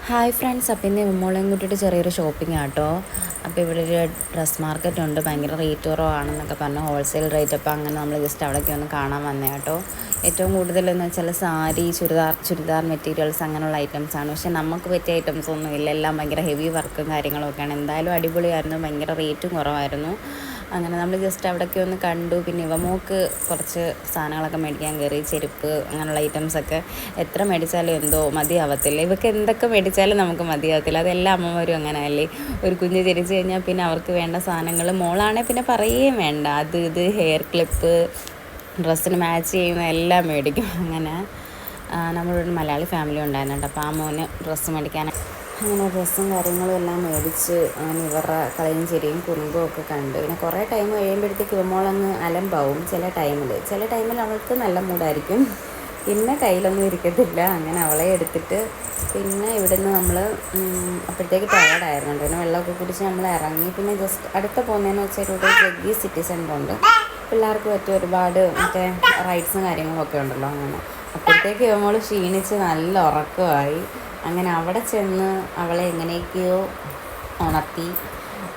Hi friends, അപ്പം ഇന്ന് മോളെയും കൂട്ടിയിട്ട് ചെറിയൊരു ഷോപ്പിംഗ് ആട്ടോ. അപ്പോൾ ഇവിടെ ഒരു ഡ്രസ് മാർക്കറ്റ് ഉണ്ട്, ഭയങ്കര റേറ്റ് കുറവാണെന്നൊക്കെ പറഞ്ഞു, ഹോൾസെയിൽ റേറ്റ്. അപ്പോൾ അങ്ങനെ നമ്മൾ ജസ്റ്റ് അവിടേക്ക് ഒന്ന് കാണാൻ വന്നേ കേട്ടോ. ഏറ്റവും കൂടുതലെന്ന് വെച്ചാൽ സാരി, ചുരിദാർ മെറ്റീരിയൽസ് അങ്ങനെയുള്ള ഐറ്റംസാണ്. പക്ഷേ നമുക്ക് പറ്റിയ ഐറ്റംസ് ഒന്നും ഇല്ല, എല്ലാം ഭയങ്കര ഹെവി വർക്കും കാര്യങ്ങളൊക്കെയാണ്. എന്തായാലും അടിപൊളിയായിരുന്നു, ഭയങ്കര റേറ്റും കുറവായിരുന്നു. അങ്ങനെ നമ്മൾ ജസ്റ്റ് അവിടേക്ക് ഒന്ന് കണ്ടു. പിന്നെ ഇവമോക്ക് കുറച്ച് സാധനങ്ങളൊക്കെ മേടിക്കാൻ കയറി, ചെരുപ്പ് അങ്ങനെയുള്ള ഐറ്റംസൊക്കെ. എത്ര മേടിച്ചാലും എന്തോ മതിയാവത്തില്ല, ഇവർക്ക് എന്തൊക്കെ മേടിച്ചാലും നമുക്ക് മതിയാവത്തില്ല. അതെല്ലാം അമ്മമാരും അങ്ങനെ അല്ലേ. ഒരു കുഞ്ഞ് ജനിച്ച് കഴിഞ്ഞാൽ പിന്നെ അവർക്ക് വേണ്ട സാധനങ്ങൾ, മോളാണെങ്കിൽ പിന്നെ പറയുകയും വേണ്ട, അത് ഇത് ഹെയർ ക്ലിപ്പ്, ഡ്രസ്സിന് മാച്ച് ചെയ്യുന്ന എല്ലാം മേടിക്കും. അങ്ങനെ നമ്മളൊരു മലയാളി ഫാമിലി ഉണ്ടായിരുന്നുണ്ട്. അപ്പോൾ ആ മോന് ഡ്രസ്സ് മേടിക്കാൻ അങ്ങനെ ഡ്രസ്സും കാര്യങ്ങളും എല്ലാം മേടിച്ച് അങ്ങനെ ഇവരുടെ കളിയും ചിരിയും കുറുമ്പും ഒക്കെ കണ്ട്. പിന്നെ കുറേ ടൈം കഴിയുമ്പോഴത്തേക്ക് ഇവമോളങ്ങ് അലമ്പാവും. ചില ടൈമിൽ അവൾക്ക് നല്ല മൂടായിരിക്കും, പിന്നെ കയ്യിലൊന്നും ഇരിക്കത്തില്ല. അങ്ങനെ അവളെ എടുത്തിട്ട് പിന്നെ ഇവിടുന്ന് നമ്മൾ അപ്പോഴത്തേക്ക് ടയർഡായിരുന്നുണ്ട്. പിന്നെ വെള്ളമൊക്കെ കുടിച്ച് നമ്മൾ ഇറങ്ങി. പിന്നെ ജസ്റ്റ് അടുത്ത പോകുന്നതെന്ന് വെച്ചാൽ ഇവിടെ ജഗ്ഗി സിറ്റി സെൻ്റർ ഉണ്ട്, പിള്ളേർക്ക് പറ്റിയ ഒരുപാട് മറ്റേ റൈഡ്സും കാര്യങ്ങളൊക്കെ ഉണ്ടല്ലോ. അങ്ങനെ അപ്പോഴത്തേക്ക് ഇവമോൾ ക്ഷീണിച്ച് നല്ല ഉറക്കമായി. അങ്ങനെ അവിടെ ചെന്ന് അവളെ എങ്ങനെയൊക്കെയോ ഉണർത്തി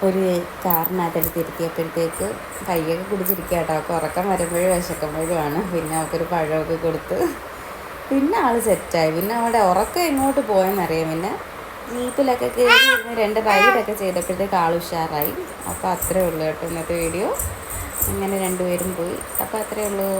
ഒരു കാറിനകത്തെടുത്ത് ഇരുത്തിയപ്പോഴത്തേക്ക് കയ്യൊക്കെ കുടിച്ചിരിക്കുക കേട്ടോ. അവൾക്ക് ഉറക്കം വരുമ്പോഴും വിശക്കുമ്പോഴുമാണ്. പിന്നെ അവൾക്കൊരു പഴമൊക്കെ കൊടുത്ത് പിന്നെ ആൾ സെറ്റായി. പിന്നെ അവിടെ ഉറക്കം എങ്ങോട്ട് പോയെന്നറിയാം. പിന്നെ ജീപ്പിലൊക്കെ കയറി ഇരുന്ന് 2 റൈഡൊക്കെ ചെയ്തപ്പോഴത്തേക്ക് ആൾ ഉഷാറായി. അപ്പോൾ അത്രയേ ഉള്ളൂ കേട്ടോ ഇന്നത്തെ വീഡിയോ. അങ്ങനെ രണ്ടുപേരും പോയി. അപ്പോൾ അത്രയേ ഉള്ളൂ.